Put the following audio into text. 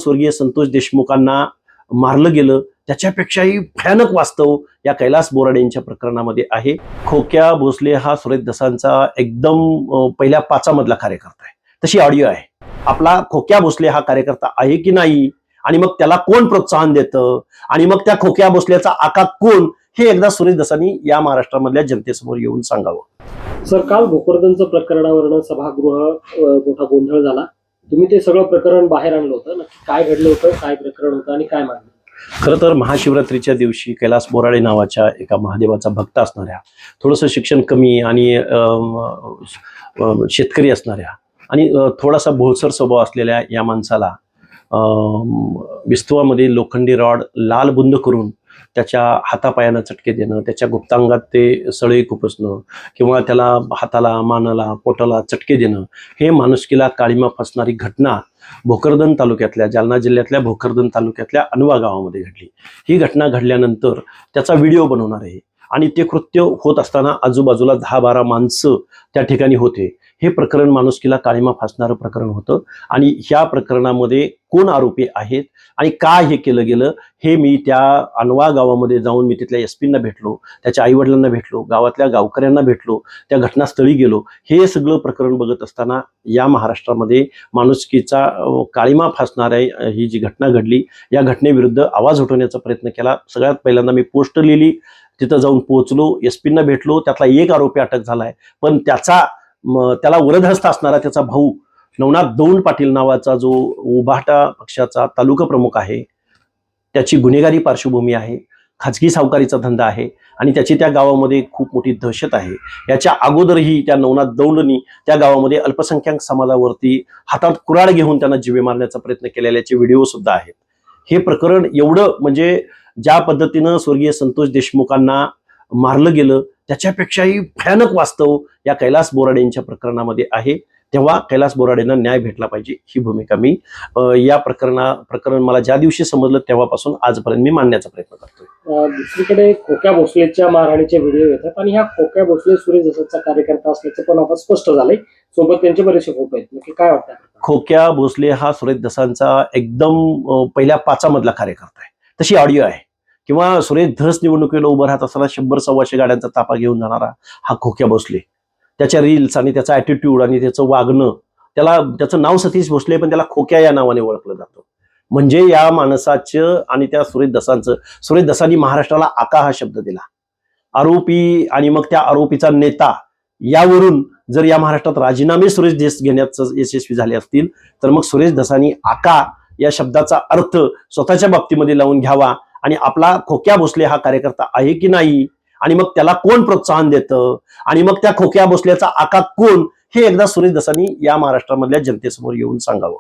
स्वर्गीय संतोष देशमुखांना मारलं गेलं त्याच्यापेक्षाही भयानक वास्तव या कैलास बोराडे यांच्या प्रकरणामध्ये आहे. खोक्या भोसले हा सुरेश दसांचा एकदम पहिल्या पाचामधला कार्यकर्ता आहे. तशी ऑडिओ आहे. आपला खोक्या भोसले हा कार्यकर्ता आहे की नाही आणि मग त्याला कोण प्रोत्साहन देतं आणि मग त्या खोक्या भोसल्याचा आका कोण हे एकदा सुरेश दसांनी या महाराष्ट्रामधल्या जनतेसमोर येऊन सांगावं. सर, काल भोकरदनचं प्रकरणावरनं सभागृह मोठा गोंधळ झाला. तुम्ही ते सगळं प्रकरण बाहेर आणलं होतं. नक्की काय घडलं होतं, काय प्रकरण होतं आणि काय मागणी? खरं तर महाशिवरात्रीच्या दिवशी कैलास बोराडे नावाच्या एका महादेवाचा भक्त असणाऱ्या, थोडंसं शिक्षण कमी आणि शेतकरी असणाऱ्या आणि थोडासा भोळसर स्वभाव असलेल्या या माणसाला विस्तवामध्ये लोखंडी रॉड लाल बुंद करून त्याच्या हातापायानं चटके देणं, त्याच्या गुप्तांगात ते सळई खुपसणं किंवा त्याला हाताला, मानाला, पोटाला चटके देणं, हे माणुसकीला काळीमा फासणारी घटना भोकरदन तालुक्यातल्या, जालना जिल्ह्यातल्या भोकरदन तालुक्यातल्या अनवा गावामध्ये घडली. ही घटना घडल्यानंतर त्याचा व्हिडिओ बनवणार आहे आणि ते कृत्य होत असताना आजूबाजूला 10-12 माणसं त्या ठिकाणी होते. हे प्रकरण माणुसकीला काळीमा फासणारं प्रकरण होतं आणि ह्या प्रकरणामध्ये कोण आरोपी आहेत आणि का हे केलं गेलं हे मी त्या अनवा गावामध्ये जाऊन मी तिथल्या एसपींना भेटलो, त्याच्या आईवडिलांना भेटलो, गावातल्या गावकऱ्यांना भेटलो, त्या घटनास्थळी गेलो. हे सगळं प्रकरण बघत असताना या महाराष्ट्रामध्ये माणुसकीचा काळीमा फासणाऱ्या ही जी घटना घडली, या घटनेविरुद्ध आवाज उठवण्याचा प्रयत्न केला. सगळ्यात पहिल्यांदा मी पोस्ट लिहिली, तिथं जाऊन पोहोचलो, एसपींना भेटलो. त्यातला एक आरोपी अटक झालाय, पण त्याला वरदहस्त असणारा त्याचा भाऊ नवनाथ दौंड पाटील नावाचा जो उभाटा पक्षाचा तालुका प्रमुख आहे, त्याची गुन्हेगारी पार्श्वभूमी आहे, खाजगी सावकारीचा धंदा आहे आणि त्याची त्या गावामध्ये खूप मोठी दहशत आहे. याच्या अगोदरही त्या नवनाथ दौंडनी त्या गावामध्ये अल्पसंख्याक समाजावरती हातात कुऱ्हाड घेऊन त्यांना जीवे मारण्याचा प्रयत्न केलेल्याचे व्हिडिओ सुद्धा आहेत. हे प्रकरण एवढं म्हणजे ज्या पद्धतीनं स्वर्गीय संतोष देशमुखांना मारलं गेलं त्याच्यापेक्षाही भयानक वास्तव या कैलास बोराडे यांच्या प्रकरणामध्ये आहे. तेव्हा कैलास बोराडेंना न्याय भेटला पाहिजे ही भूमिका मी या प्रकरण मला ज्या दिवशी समजलं तेव्हापासून आजपर्यंत मी मांडण्याचा प्रयत्न करतोय. दुसरीकडे खोक्या भोसलेच्या मारहाणीचे व्हिडिओ येतात आणि ह्या खोक्या भोसले सुरेश दसांचा कार्यकर्ता असल्याचं पण आता स्पष्ट झालंय. सोबत त्यांचे बरेचसे फोटो आहेत. नक्की काय वाटतं? खोक्या भोसले हा सुरेश दसांचा एकदम पहिल्या पाचामधला कार्यकर्ता आहे. तशी ऑडिओ आहे. किंवा सुरेश धस निवडणुकीला उभं राहत असताना 100-125 गाड्यांचा ताफा घेऊन जाणारा हा खोक्या भोसले, त्याच्या रील्स आणि त्याचा ॲटिट्यूड आणि त्याचं वागणं, त्याचं नाव सतीश भोसले पण त्याला खोक्या या नावाने ओळखलं जातं. म्हणजे या माणसाचं आणि त्या सुरेश दसांनी महाराष्ट्राला आका हा शब्द दिला. आरोपी आणि मग त्या आरोपीचा नेता यावरून जर या महाराष्ट्रात राजीनामे सुरेश देश घेण्यात यशस्वी झाले असतील तर मग सुरेश दसांनी आका या शब्दाचा अर्थ स्वतःच्या बाबतीमध्ये लावून घ्यावा आणि आपला खोक्या भोसले हा कार्यकर्ता आहे की नाही आणि मग त्याला कोण प्रोत्साहन देतं आणि मग त्या खोक्या भोसल्याचा आका कोण हे एकदा सुरेश दसांनी या महाराष्ट्रामधल्या जनतेसमोर येऊन सांगावं.